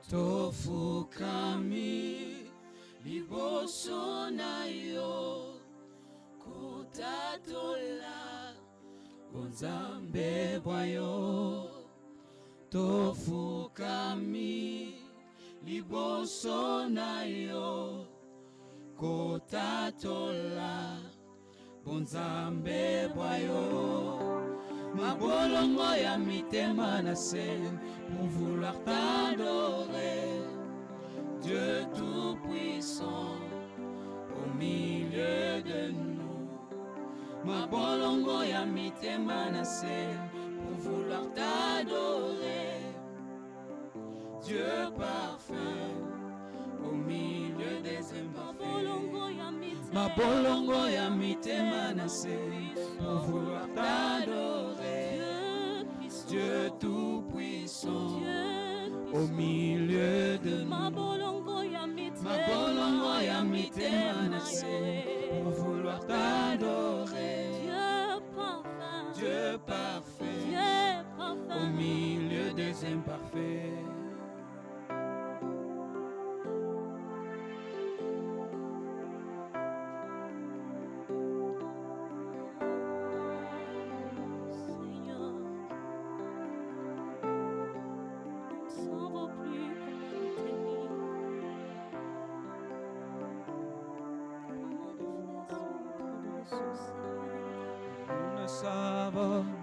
tofukami liboso na yo kotatola bonzambe bwa yo tofukami liboso na yo kotatola bonzambe bwa yo mabolongo ya mitema na se pour vouloir t'adorer Dieu tout-puissant au milieu de nous mabolongo ya mitema na se pour vouloir t'adorer Dieu parfait au milieu des imparfaits mabolongo ya mitema na se pour vouloir t'adorer Dieu tout-puissant au milieu de nous mabolongo ya mitema na se pour vouloir t'adorer Dieu parfait au milieu des imparfaits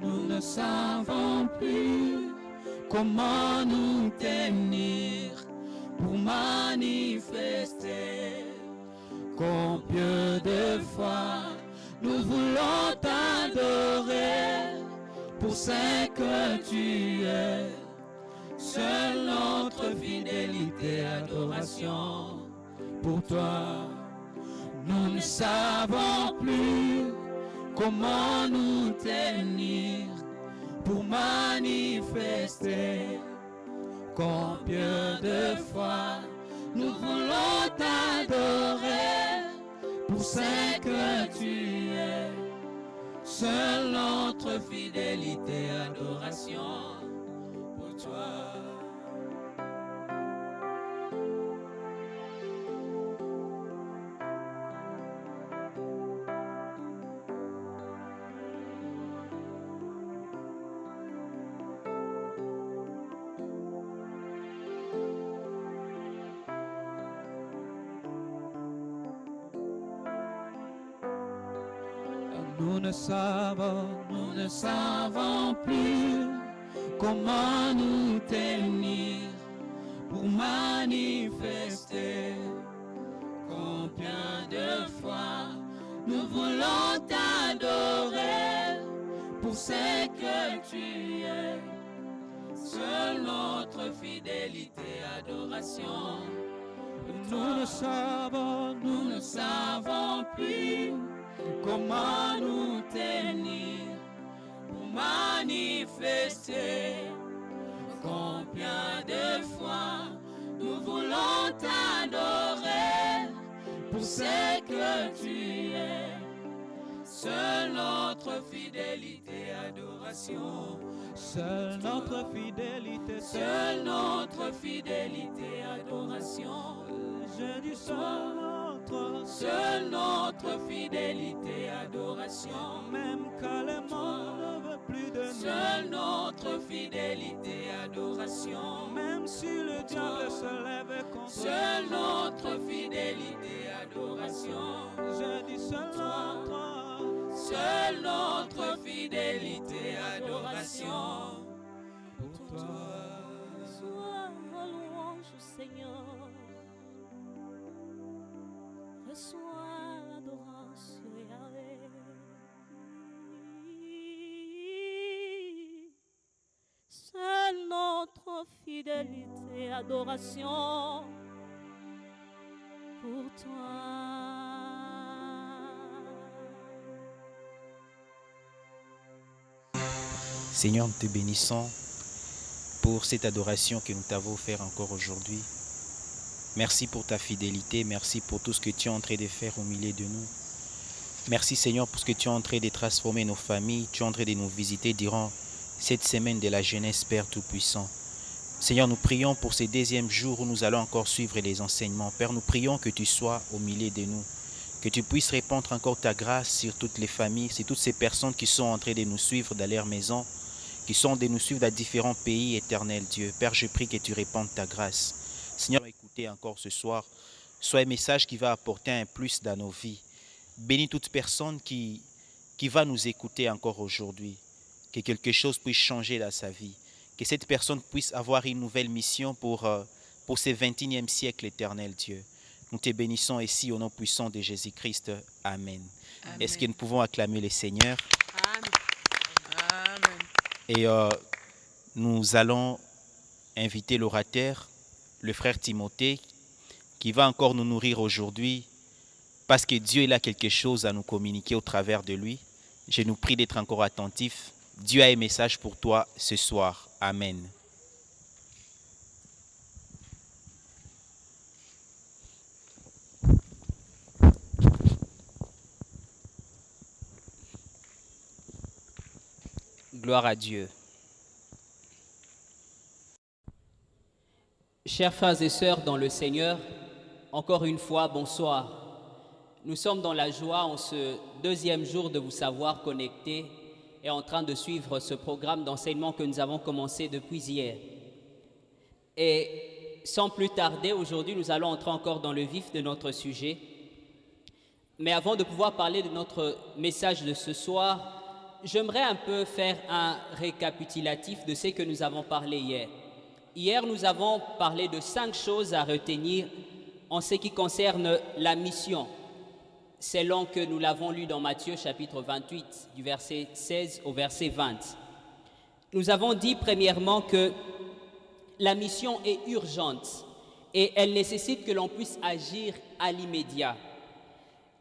Nous ne savons plus comment nous tenir pour manifester. Combien de fois nous voulons t'adorer pour ce que tu es. Seule notre fidélité, adoration pour toi. Nous ne savons plus comment nous tenir pour manifester. Combien de fois nous voulons t'adorer pour ce que tu es. Seule notre fidélité, adoration pour toi. Nous ne savons plus comment nous tenir pour manifester. Combien de fois nous voulons t'adorer pour ce que tu es. Seule notre fidélité, adoration. Nous ne savons plus comment nous tenir pour manifester. Combien de fois nous voulons t'adorer pour ce que tu es. Seule notre fidélité, adoration. Seule notre fidélité, adoration. Je dis seule notre fidélité, adoration. Même quand le monde ne veut plus de nous. Seule notre fidélité, adoration. Même si le diable se lève contre nous. Seule notre fidélité, adoration. Je dis seule notre fidélité, adoration. Pour toi. Sois louange, Seigneur. Reçois l'adoration, Yahweh. Seule notre fidélité, adoration pour toi. Seigneur, nous te bénissons pour cette adoration que nous t'avons offert encore aujourd'hui. Merci pour ta fidélité, merci pour tout ce que tu es en train de faire au milieu de nous. Merci Seigneur pour ce que tu es en train de transformer nos familles, tu es en train de nous visiter durant cette semaine de la jeunesse, Père Tout-Puissant. Seigneur, nous prions pour ces deuxièmes jours où nous allons encore suivre les enseignements. Père, nous prions que tu sois au milieu de nous, que tu puisses répandre encore ta grâce sur toutes les familles, sur toutes ces personnes qui sont en train de nous suivre dans leur maison, qui sont de nous suivre dans différents pays, éternel Dieu. Père, je prie que tu répandes ta grâce. Seigneur, écoutez encore ce soir, soit un message qui va apporter un plus dans nos vies. Bénis toute personne qui va nous écouter encore aujourd'hui, que quelque chose puisse changer dans sa vie, que cette personne puisse avoir une nouvelle mission pour ce 21e siècle, éternel Dieu. Nous te bénissons ici au nom puissant de Jésus-Christ. Amen. Amen. Est-ce que nous pouvons acclamer le Seigneur? Amen. Et nous allons inviter l'orateur, le frère Timothée, qui va encore nous nourrir aujourd'hui, parce que Dieu il a quelque chose à nous communiquer au travers de lui. Je nous prie d'être encore attentifs. Dieu a un message pour toi ce soir. Amen. Gloire à Dieu. Chers frères et sœurs dans le Seigneur, encore une fois, bonsoir. Nous sommes dans la joie en ce deuxième jour de vous savoir connectés et en train de suivre ce programme d'enseignement que nous avons commencé depuis hier. Et sans plus tarder, aujourd'hui, nous allons entrer encore dans le vif de notre sujet. Mais avant de pouvoir parler de notre message de ce soir, j'aimerais un peu faire un récapitulatif de ce que nous avons parlé hier. Hier, nous avons parlé de 5 choses à retenir en ce qui concerne la mission, selon que nous l'avons lu dans Matthieu chapitre 28, du verset 16 au verset 20. Nous avons dit premièrement que la mission est urgente et elle nécessite que l'on puisse agir à l'immédiat.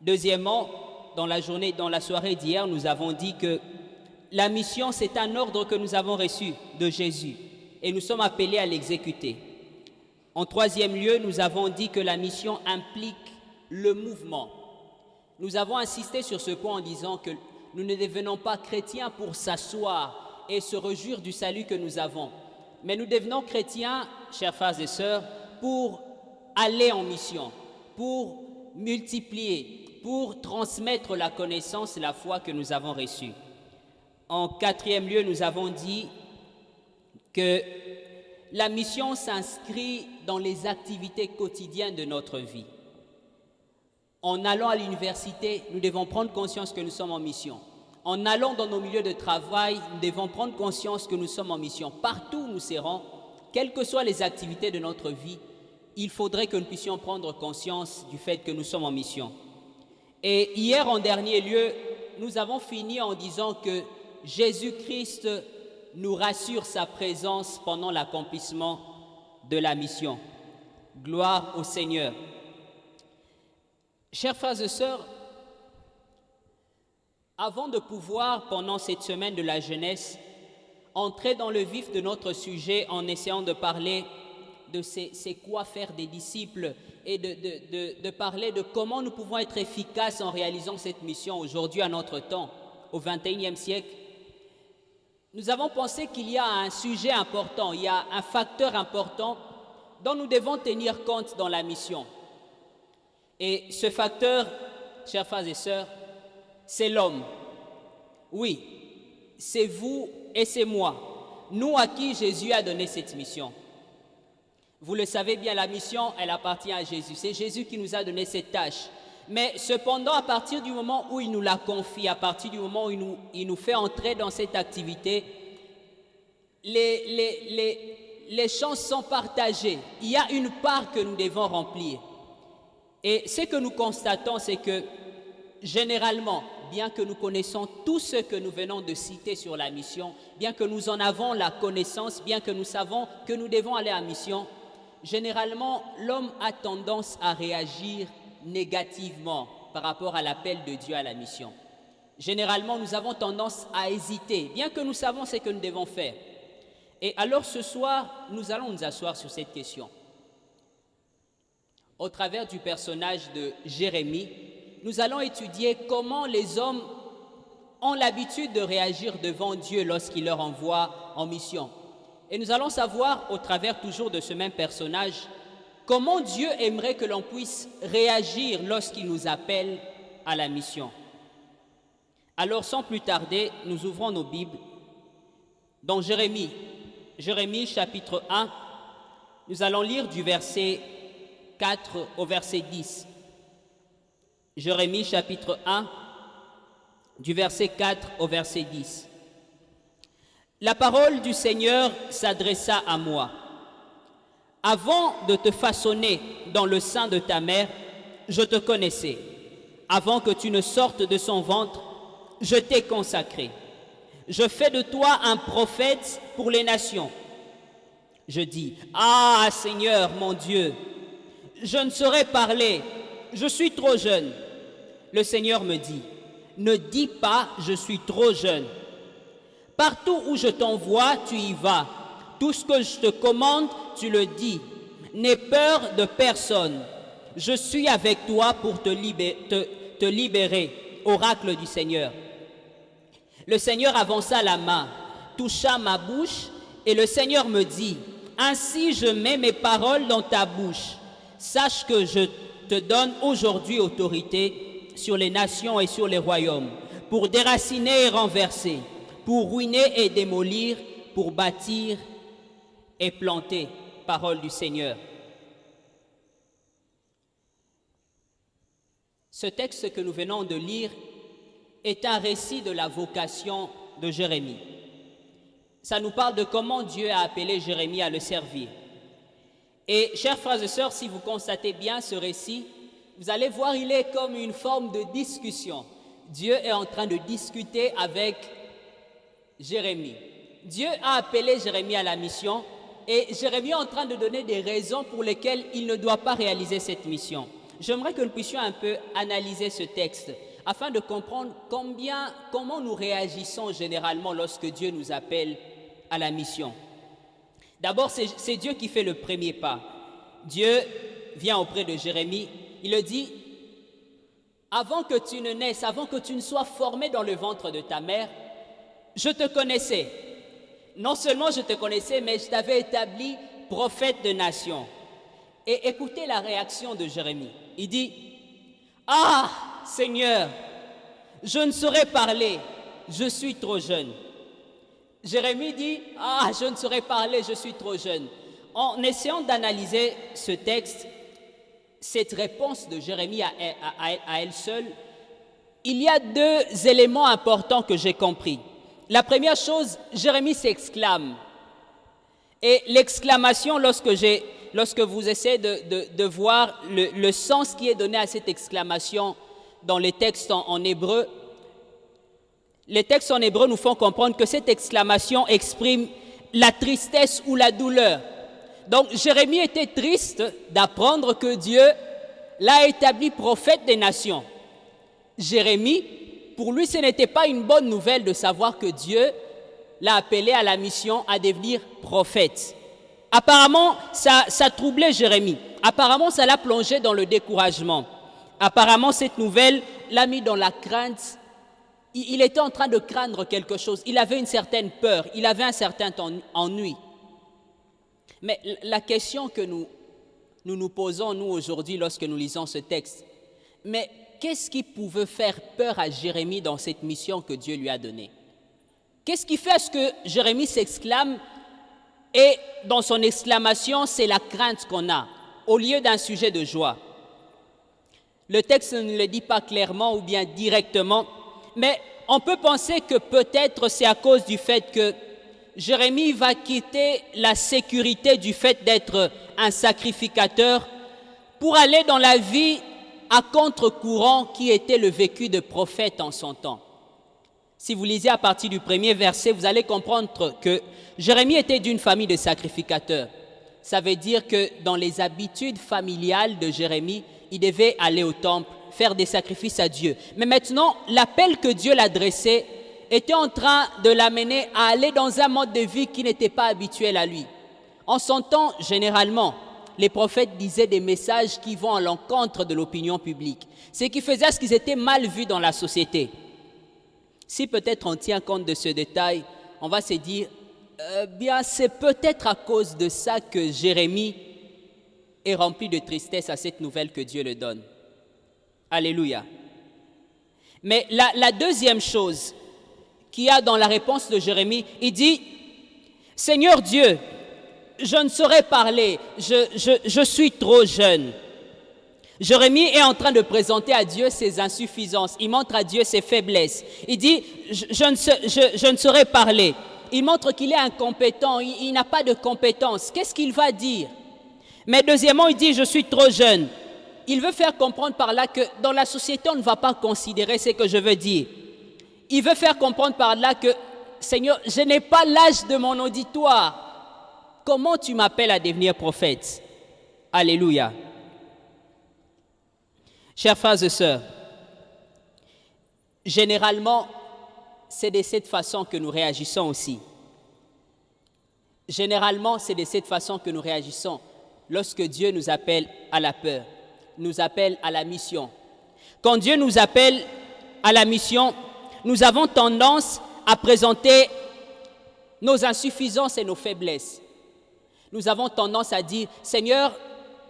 Deuxièmement, dans la soirée d'hier, nous avons dit que la mission, c'est un ordre que nous avons reçu de Jésus et nous sommes appelés à l'exécuter. En troisième lieu, nous avons dit que la mission implique le mouvement. Nous avons insisté sur ce point en disant que nous ne devenons pas chrétiens pour s'asseoir et se réjouir du salut que nous avons, mais nous devenons chrétiens, chers frères et sœurs, pour aller en mission, pour multiplier, pour transmettre la connaissance et la foi que nous avons reçue. En quatrième lieu, nous avons dit que la mission s'inscrit dans les activités quotidiennes de notre vie. En allant à l'université, nous devons prendre conscience que nous sommes en mission. En allant dans nos milieux de travail, nous devons prendre conscience que nous sommes en mission. Partout où nous serons, quelles que soient les activités de notre vie, il faudrait que nous puissions prendre conscience du fait que nous sommes en mission. Et hier, en dernier lieu, nous avons fini en disant que Jésus-Christ nous rassure sa présence pendant l'accomplissement de la mission. Gloire au Seigneur. Chers frères et sœurs, avant de pouvoir, pendant cette semaine de la jeunesse, entrer dans le vif de notre sujet en essayant de parler de c'est quoi faire des disciples et de parler de comment nous pouvons être efficaces en réalisant cette mission aujourd'hui à notre temps, au XXIe siècle, nous avons pensé qu'il y a un sujet important, il y a un facteur important dont nous devons tenir compte dans la mission. Et ce facteur, chers frères et sœurs, c'est l'homme. Oui, c'est vous et c'est moi, nous à qui Jésus a donné cette mission. Vous le savez bien, la mission, elle appartient à Jésus. C'est Jésus qui nous a donné cette tâche. Mais cependant, à partir du moment où il nous la confie, à partir du moment où il nous fait entrer dans cette activité, les chances sont partagées. Il y a une part que nous devons remplir. Et ce que nous constatons, c'est que généralement, bien que nous connaissons tout ce que nous venons de citer sur la mission, bien que nous en avons la connaissance, bien que nous savons que nous devons aller à la mission, généralement, l'homme a tendance à réagir négativement par rapport à l'appel de Dieu à la mission. Généralement, nous avons tendance à hésiter, bien que nous savons ce que nous devons faire. Et alors ce soir, nous allons nous asseoir sur cette question. Au travers du personnage de Jérémie, nous allons étudier comment les hommes ont l'habitude de réagir devant Dieu lorsqu'il leur envoie en mission. Et nous allons savoir, au travers toujours de ce même personnage, comment Dieu aimerait que l'on puisse réagir lorsqu'il nous appelle à la mission. Alors, sans plus tarder, nous ouvrons nos Bibles dans Jérémie. Jérémie, chapitre 1, nous allons lire du verset 4 au verset 10. Jérémie, chapitre 1, du verset 4 au verset 10. La parole du Seigneur s'adressa à moi. Avant de te façonner dans le sein de ta mère, je te connaissais. Avant que tu ne sortes de son ventre, je t'ai consacré. Je fais de toi un prophète pour les nations. Je dis, ah Seigneur mon Dieu, je ne saurais parler, je suis trop jeune. Le Seigneur me dit, ne dis pas, je suis trop jeune. Partout où je t'envoie, tu y vas. Tout ce que je te commande, tu le dis. N'aie peur de personne. Je suis avec toi pour te libérer, oracle du Seigneur. Le Seigneur avança la main, toucha ma bouche, et le Seigneur me dit, ainsi je mets mes paroles dans ta bouche. Sache que je te donne aujourd'hui autorité sur les nations et sur les royaumes, pour déraciner et renverser, pour ruiner et démolir, pour bâtir et planter. Parole du Seigneur. Ce texte que nous venons de lire est un récit de la vocation de Jérémie. Ça nous parle de comment Dieu a appelé Jérémie à le servir. Et chers frères et sœurs, si vous constatez bien ce récit, vous allez voir, il est comme une forme de discussion. Dieu est en train de discuter avec Jérémie. Dieu a appelé Jérémie à la mission et Jérémie est en train de donner des raisons pour lesquelles il ne doit pas réaliser cette mission. J'aimerais que nous puissions un peu analyser ce texte afin de comprendre comment nous réagissons généralement lorsque Dieu nous appelle à la mission. D'abord, c'est Dieu qui fait le premier pas. Dieu vient auprès de Jérémie, il le dit, avant que tu ne naisses, avant que tu ne sois formé dans le ventre de ta mère, je te connaissais. Non seulement je te connaissais, mais je t'avais établi prophète de nation. Et écoutez la réaction de Jérémie. Il dit, ah Seigneur, je ne saurais parler, je suis trop jeune. Jérémie dit, ah je ne saurais parler, je suis trop jeune. En essayant d'analyser ce texte, cette réponse de Jérémie à elle seule, il y a deux éléments importants que j'ai compris. La première chose, Jérémie s'exclame. Et l'exclamation, lorsque vous essayez de voir le sens qui est donné à cette exclamation dans les textes en hébreu, les textes en hébreu nous font comprendre que cette exclamation exprime la tristesse ou la douleur. Donc Jérémie était triste d'apprendre que Dieu l'a établi prophète des nations. Jérémie, pour lui, ce n'était pas une bonne nouvelle de savoir que Dieu l'a appelé à la mission à devenir prophète. Apparemment, ça troublait Jérémie. Apparemment, ça l'a plongé dans le découragement. Apparemment, cette nouvelle l'a mis dans la crainte. Il était en train de craindre quelque chose. Il avait une certaine peur. Il avait un certain ennui. Mais la question que nous posons, nous, aujourd'hui, lorsque nous lisons ce texte, mais qu'est-ce qui pouvait faire peur à Jérémie dans cette mission que Dieu lui a donnée? Qu'est-ce qui fait à ce que Jérémie s'exclame et dans son exclamation, c'est la crainte qu'on a, au lieu d'un sujet de joie? Le texte ne le dit pas clairement ou bien directement, mais on peut penser que peut-être c'est à cause du fait que Jérémie va quitter la sécurité du fait d'être un sacrificateur pour aller dans la vie à contre-courant qui était le vécu de prophète en son temps. Si vous lisez à partir du premier verset, vous allez comprendre que Jérémie était d'une famille de sacrificateurs. Ça veut dire que dans les habitudes familiales de Jérémie, il devait aller au temple, faire des sacrifices à Dieu. Mais maintenant, l'appel que Dieu l'adressait était en train de l'amener à aller dans un mode de vie qui n'était pas habituel à lui. En son temps, généralement, les prophètes disaient des messages qui vont à l'encontre de l'opinion publique, ce qui faisait à ce qu'ils étaient mal vus dans la société. Si peut-être on tient compte de ce détail, on va se dire, Bien, c'est peut-être à cause de ça que Jérémie est rempli de tristesse à cette nouvelle que Dieu le donne. Alléluia. Mais la deuxième chose qu'il y a dans la réponse de Jérémie, il dit, « Seigneur Dieu, je ne saurais parler, je suis trop jeune. » Jérémie est en train de présenter à Dieu ses insuffisances. Il montre à Dieu ses faiblesses. Il dit, je ne saurais parler. Il montre qu'il est incompétent, il n'a pas de compétences. Qu'est-ce qu'il va dire? Mais deuxièmement, il dit, je suis trop jeune. Il veut faire comprendre par là que dans la société, on ne va pas considérer ce que je veux dire. Il veut faire comprendre par là que, Seigneur, je n'ai pas l'âge de mon auditoire. Comment tu m'appelles à devenir prophète? Alléluia. Chers frères et sœurs, généralement, c'est de cette façon que nous réagissons aussi. Généralement, c'est de cette façon que nous réagissons lorsque Dieu nous appelle à la peur, nous appelle à la mission. Quand Dieu nous appelle à la mission, nous avons tendance à présenter nos insuffisances et nos faiblesses. Nous avons tendance à dire, Seigneur,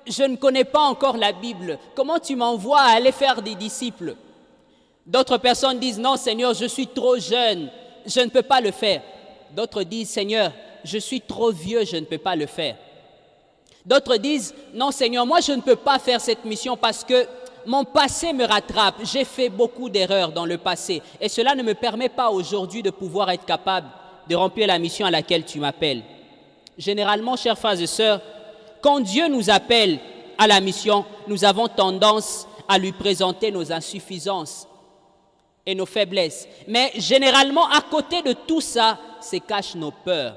je ne connais pas encore la Bible. Comment tu m'envoies à aller faire des disciples? D'autres personnes disent, non Seigneur, je suis trop jeune, je ne peux pas le faire. D'autres disent, Seigneur, je suis trop vieux, je ne peux pas le faire. D'autres disent, non Seigneur, moi je ne peux pas faire cette mission parce que mon passé me rattrape. J'ai fait beaucoup d'erreurs dans le passé et cela ne me permet pas aujourd'hui de pouvoir être capable de remplir la mission à laquelle tu m'appelles. Généralement, chers frères et sœurs, quand Dieu nous appelle à la mission, nous avons tendance à lui présenter nos insuffisances et nos faiblesses. Mais généralement, à côté de tout ça, se cachent nos peurs.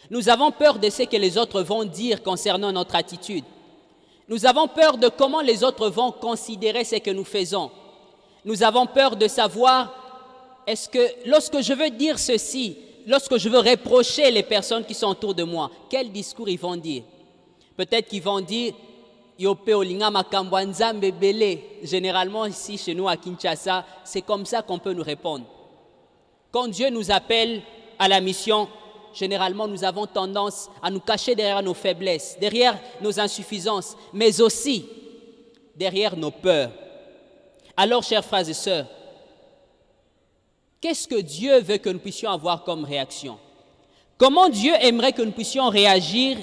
Nous avons peur de ce que les autres vont dire concernant notre attitude. Nous avons peur de comment les autres vont considérer ce que nous faisons. Nous avons peur de savoir, est-ce que lorsque je veux dire ceci, lorsque je veux reprocher les personnes qui sont autour de moi, quel discours ils vont dire? Peut-être qu'ils vont dire, généralement ici chez nous à Kinshasa, c'est comme ça qu'on peut nous répondre. Quand Dieu nous appelle à la mission, généralement nous avons tendance à nous cacher derrière nos faiblesses, derrière nos insuffisances, mais aussi derrière nos peurs. Alors, chers frères et sœurs, qu'est-ce que Dieu veut que nous puissions avoir comme réaction? Comment Dieu aimerait que nous puissions réagir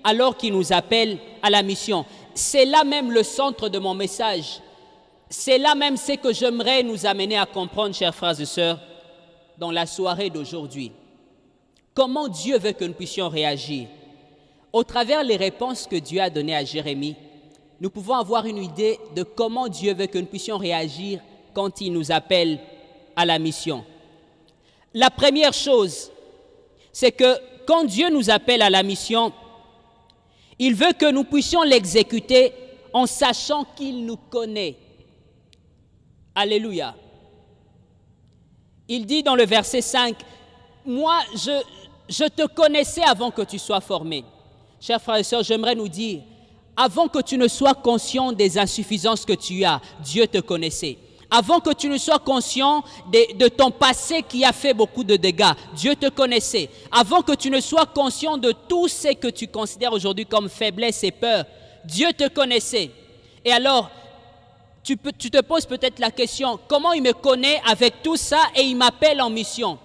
alors qu'il nous appelle à la mission? C'est là même le centre de mon message. C'est là même ce que j'aimerais nous amener à comprendre, chers frères et sœurs, dans la soirée d'aujourd'hui. Comment Dieu veut que nous puissions réagir? Au travers des réponses que Dieu a données à Jérémie, nous pouvons avoir une idée de comment Dieu veut que nous puissions réagir quand il nous appelle à la mission. La première chose, c'est que quand Dieu nous appelle à la mission, il veut que nous puissions l'exécuter en sachant qu'il nous connaît. Alléluia. Il dit dans le verset 5, « Moi, je te connaissais avant que tu sois formé. » Chers frères et sœurs, j'aimerais nous dire, avant que tu ne sois conscient des insuffisances que tu as, Dieu te connaissait. Avant que tu ne sois conscient de ton passé qui a fait beaucoup de dégâts, Dieu te connaissait. Avant que tu ne sois conscient de tout ce que tu considères aujourd'hui comme faiblesse et peur, Dieu te connaissait. Et alors, tu te poses peut-être la question, comment il me connaît avec tout ça et il m'appelle en mission?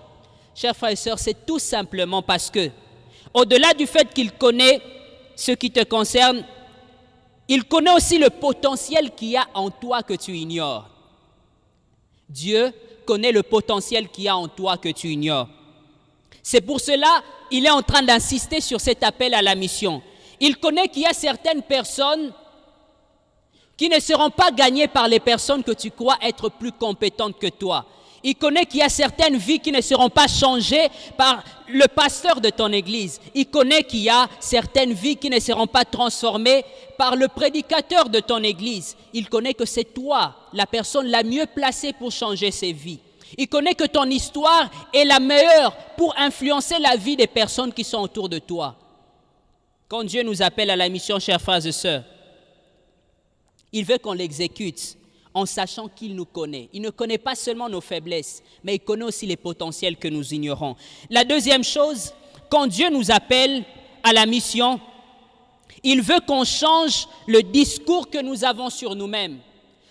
Chers frères et sœurs, c'est tout simplement parce que, au-delà du fait qu'il connaît ce qui te concerne, il connaît aussi le potentiel qu'il y a en toi que tu ignores. Dieu connaît le potentiel qu'il y a en toi que tu ignores. C'est pour cela qu'il est en train d'insister sur cet appel à la mission. Il connaît qu'il y a certaines personnes qui ne seront pas gagnées par les personnes que tu crois être plus compétentes que toi. Il connaît qu'il y a certaines vies qui ne seront pas changées par le pasteur de ton église. Il connaît qu'il y a certaines vies qui ne seront pas transformées par le prédicateur de ton église. Il connaît que c'est toi, la personne la mieux placée pour changer ces vies. Il connaît que ton histoire est la meilleure pour influencer la vie des personnes qui sont autour de toi. Quand Dieu nous appelle à la mission, chers frères et sœurs, il veut qu'on l'exécute en sachant qu'il nous connaît. Il ne connaît pas seulement nos faiblesses, mais il connaît aussi les potentiels que nous ignorons. La deuxième chose, quand Dieu nous appelle à la mission, il veut qu'on change le discours que nous avons sur nous-mêmes.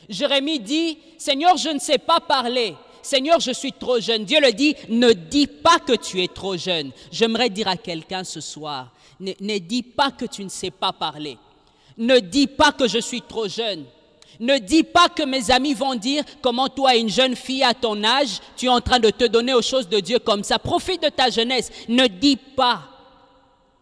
Jérémie dit, « Seigneur, je ne sais pas parler. Seigneur, je suis trop jeune. » Dieu le dit, « Ne dis pas que tu es trop jeune. » J'aimerais dire à quelqu'un ce soir, ne dis pas que tu ne sais pas parler. Ne dis pas que je suis trop jeune. Ne dis pas que mes amis vont dire comment toi, une jeune fille à ton âge, tu es en train de te donner aux choses de Dieu comme ça. Profite de ta jeunesse. Ne dis pas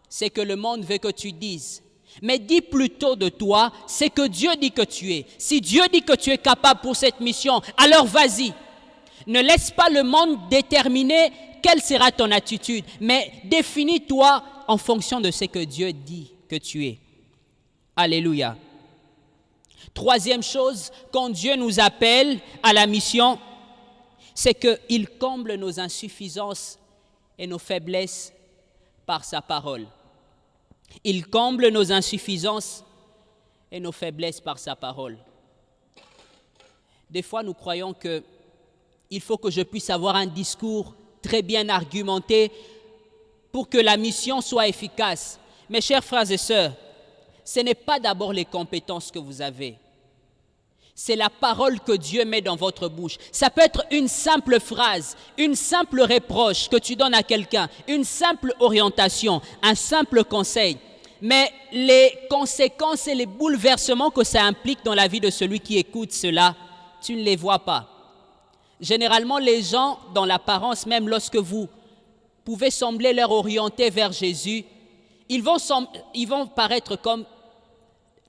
ce que le monde veut que tu dises. Mais dis plutôt de toi ce que Dieu dit que tu es. Si Dieu dit que tu es capable pour cette mission, alors vas-y. Ne laisse pas le monde déterminer quelle sera ton attitude, mais définis-toi en fonction de ce que Dieu dit que tu es. Alléluia. Troisième chose, quand Dieu nous appelle à la mission, c'est qu'il comble nos insuffisances et nos faiblesses par sa parole. Il comble nos insuffisances et nos faiblesses par sa parole. Des fois, nous croyons qu'il faut que je puisse avoir un discours très bien argumenté pour que la mission soit efficace. Mes chers frères et sœurs, ce n'est pas d'abord les compétences que vous avez. C'est la parole que Dieu met dans votre bouche. Ça peut être une simple phrase, une simple reproche que tu donnes à quelqu'un, une simple orientation, un simple conseil. Mais les conséquences et les bouleversements que ça implique dans la vie de celui qui écoute cela, tu ne les vois pas. Généralement, les gens, dans l'apparence, même lorsque vous pouvez sembler leur orienter vers Jésus, ils vont paraître comme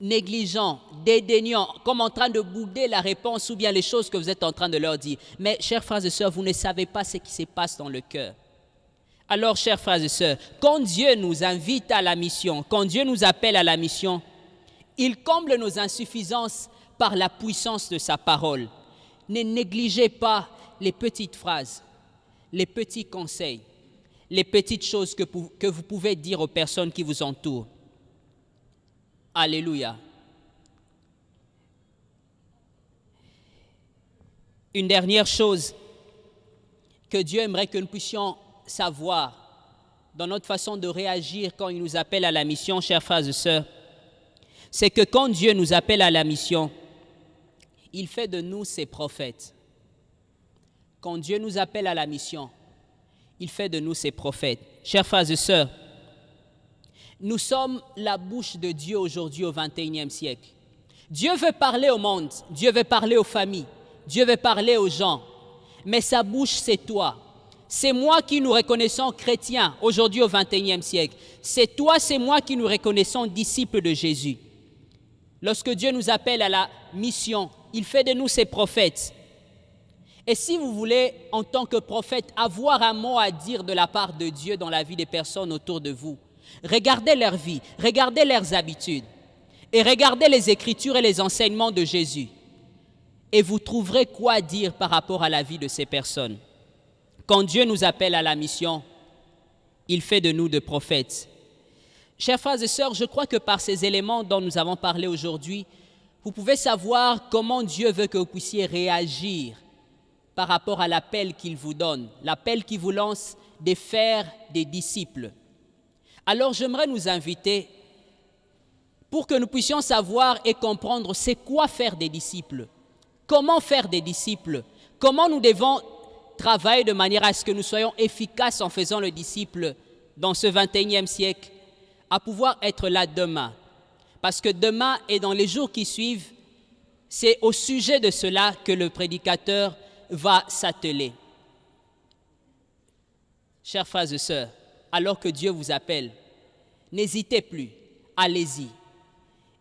négligents, dédaignants, comme en train de bouder la réponse ou bien les choses que vous êtes en train de leur dire. Mais, chers frères et sœurs, vous ne savez pas ce qui se passe dans le cœur. Alors, chers frères et sœurs, quand Dieu nous invite à la mission, quand Dieu nous appelle à la mission, il comble nos insuffisances par la puissance de sa parole. Ne négligez pas les petites phrases, les petits conseils, les petites choses que vous pouvez dire aux personnes qui vous entourent. Alléluia. Une dernière chose que Dieu aimerait que nous puissions savoir dans notre façon de réagir quand il nous appelle à la mission, chers frères et sœurs, c'est que quand Dieu nous appelle à la mission, il fait de nous ses prophètes. Quand Dieu nous appelle à la mission, il fait de nous ses prophètes. Chers frères et sœurs, nous sommes la bouche de Dieu aujourd'hui au XXIe siècle. Dieu veut parler au monde, Dieu veut parler aux familles, Dieu veut parler aux gens. Mais sa bouche, c'est toi. C'est moi qui nous reconnaissons chrétiens aujourd'hui au XXIe siècle. C'est toi, c'est moi qui nous reconnaissons disciples de Jésus. Lorsque Dieu nous appelle à la mission, il fait de nous ses prophètes. Et si vous voulez, en tant que prophète, avoir un mot à dire de la part de Dieu dans la vie des personnes autour de vous, regardez leur vie, regardez leurs habitudes et regardez les Écritures et les enseignements de Jésus. Et vous trouverez quoi dire par rapport à la vie de ces personnes. Quand Dieu nous appelle à la mission, il fait de nous des prophètes. Chers frères et sœurs, je crois que par ces éléments dont nous avons parlé aujourd'hui, vous pouvez savoir comment Dieu veut que vous puissiez réagir par rapport à l'appel qu'il vous donne, l'appel qu'il vous lance de faire des disciples. Alors j'aimerais nous inviter pour que nous puissions savoir et comprendre c'est quoi faire des disciples, comment faire des disciples, comment nous devons travailler de manière à ce que nous soyons efficaces en faisant le disciple dans ce XXIe siècle, à pouvoir être là demain. Parce que demain et dans les jours qui suivent, c'est au sujet de cela que le prédicateur va s'atteler. Chers frères et sœurs, alors que Dieu vous appelle, n'hésitez plus, allez-y,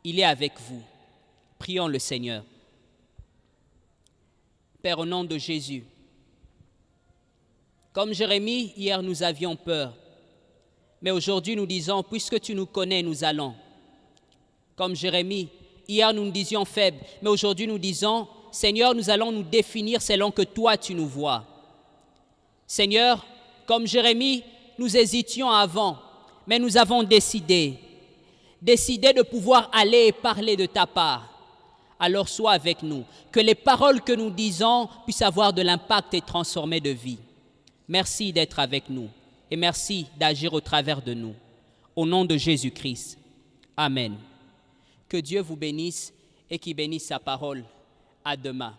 il est avec vous. Prions le Seigneur. Père, au nom de Jésus, comme Jérémie, hier nous avions peur, mais aujourd'hui nous disons, puisque tu nous connais, nous allons. Comme Jérémie, hier nous nous disions faibles, mais aujourd'hui nous disons, Seigneur, nous allons nous définir selon que toi tu nous vois. Seigneur, comme Jérémie, nous hésitions avant, mais nous avons décidé de pouvoir aller et parler de ta part. Alors sois avec nous, que les paroles que nous disons puissent avoir de l'impact et transformer de vie. Merci d'être avec nous. et merci d'agir au travers de nous. Au nom de Jésus-Christ. Amen. Que Dieu vous bénisse et qu'il bénisse sa parole. À demain.